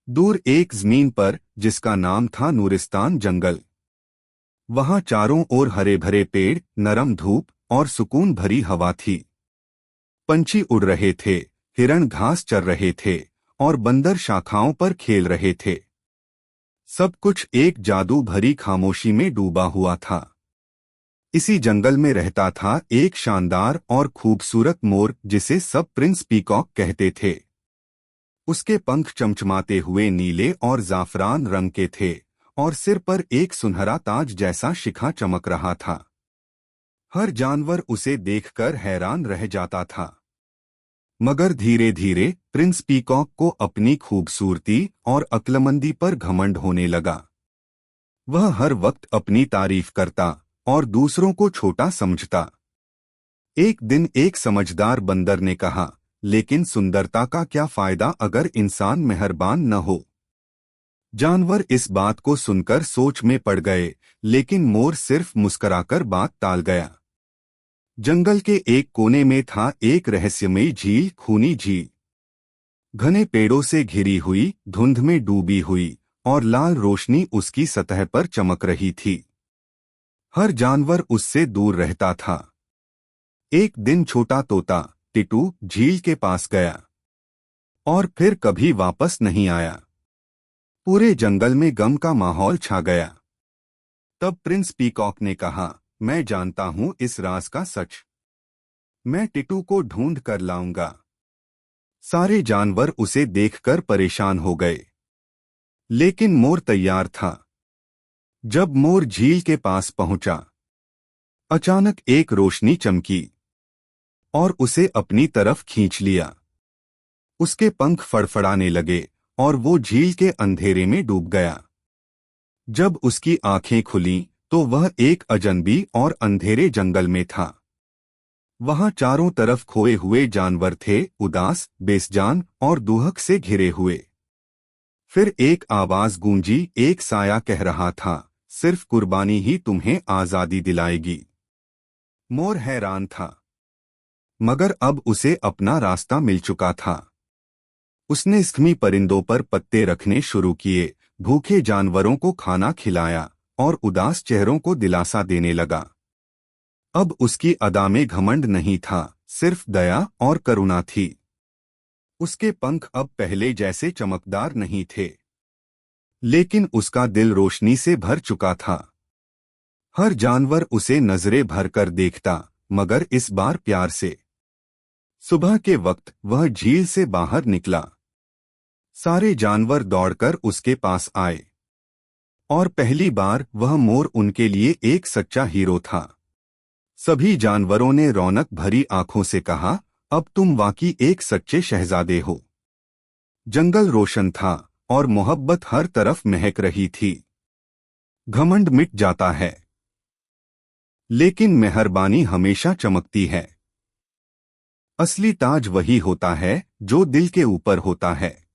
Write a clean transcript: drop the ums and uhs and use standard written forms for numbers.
दूर एक जमीन पर, जिसका नाम था नूरिस्तान जंगल, वहां चारों ओर हरे भरे पेड़, नरम धूप और सुकून भरी हवा थी। पंछी उड़ रहे थे, हिरण घास चर रहे थे और बंदर शाखाओं पर खेल रहे थे। सब कुछ एक जादू भरी खामोशी में डूबा हुआ था। इसी जंगल में रहता था एक शानदार और खूबसूरत मोर, जिसे सब प्रिंस पीकॉक कहते थे। उसके पंख चमचमाते हुए नीले और जाफरान रंग के थे और सिर पर एक सुनहरा ताज जैसा शिखा चमक रहा था। हर जानवर उसे देखकर हैरान रह जाता था। मगर धीरे धीरे प्रिंस पीकॉक को अपनी खूबसूरती और अक्लमंदी पर घमंड होने लगा। वह हर वक्त अपनी तारीफ करता और दूसरों को छोटा समझता। एक दिन एक समझदार बंदर ने कहा, लेकिन सुंदरता का क्या फायदा अगर इंसान मेहरबान न हो। जानवर इस बात को सुनकर सोच में पड़ गए, लेकिन मोर सिर्फ मुस्कुराकर बात टाल गया। जंगल के एक कोने में था एक रहस्यमयी झील, खूनी झील। घने पेड़ों से घिरी हुई, धुंध में डूबी हुई और लाल रोशनी उसकी सतह पर चमक रही थी। हर जानवर उससे दूर रहता था। एक दिन छोटा तोता टिटू झील के पास गया और फिर कभी वापस नहीं आया। पूरे जंगल में गम का माहौल छा गया। तब प्रिंस पीकॉक ने कहा, मैं जानता हूं इस राज का सच। मैं टिटू को ढूंढ कर लाऊंगा। सारे जानवर उसे देखकर परेशान हो गए, लेकिन मोर तैयार था। जब मोर झील के पास पहुंचा, अचानक एक रोशनी चमकी और उसे अपनी तरफ खींच लिया। उसके पंख फड़फड़ाने लगे और वो झील के अंधेरे में डूब गया। जब उसकी आंखें खुलीं, तो वह एक अजनबी और अंधेरे जंगल में था। वहां चारों तरफ खोए हुए जानवर थे, उदास, बेसजान और दुहक से घिरे हुए। फिर एक आवाज गूंजी, एक साया कह रहा था, सिर्फ कुर्बानी ही तुम्हें आजादी दिलाएगी। मोर हैरान था, मगर अब उसे अपना रास्ता मिल चुका था। उसने स्थमी परिंदों पर पत्ते रखने शुरू किए, भूखे जानवरों को खाना खिलाया और उदास चेहरों को दिलासा देने लगा। अब उसकी अदा में घमंड नहीं था, सिर्फ दया और करुणा थी। उसके पंख अब पहले जैसे चमकदार नहीं थे, लेकिन उसका दिल रोशनी से भर चुका था। हर जानवर उसे नजरें भरकर देखता, मगर इस बार प्यार से। सुबह के वक्त वह झील से बाहर निकला। सारे जानवर दौड़कर उसके पास आए और पहली बार वह मोर उनके लिए एक सच्चा हीरो था। सभी जानवरों ने रौनक भरी आंखों से कहा, अब तुम वाकई एक सच्चे शहजादे हो। जंगल रोशन था और मोहब्बत हर तरफ महक रही थी। घमंड मिट जाता है, लेकिन मेहरबानी हमेशा चमकती है। असली ताज वही होता है जो दिल के ऊपर होता है।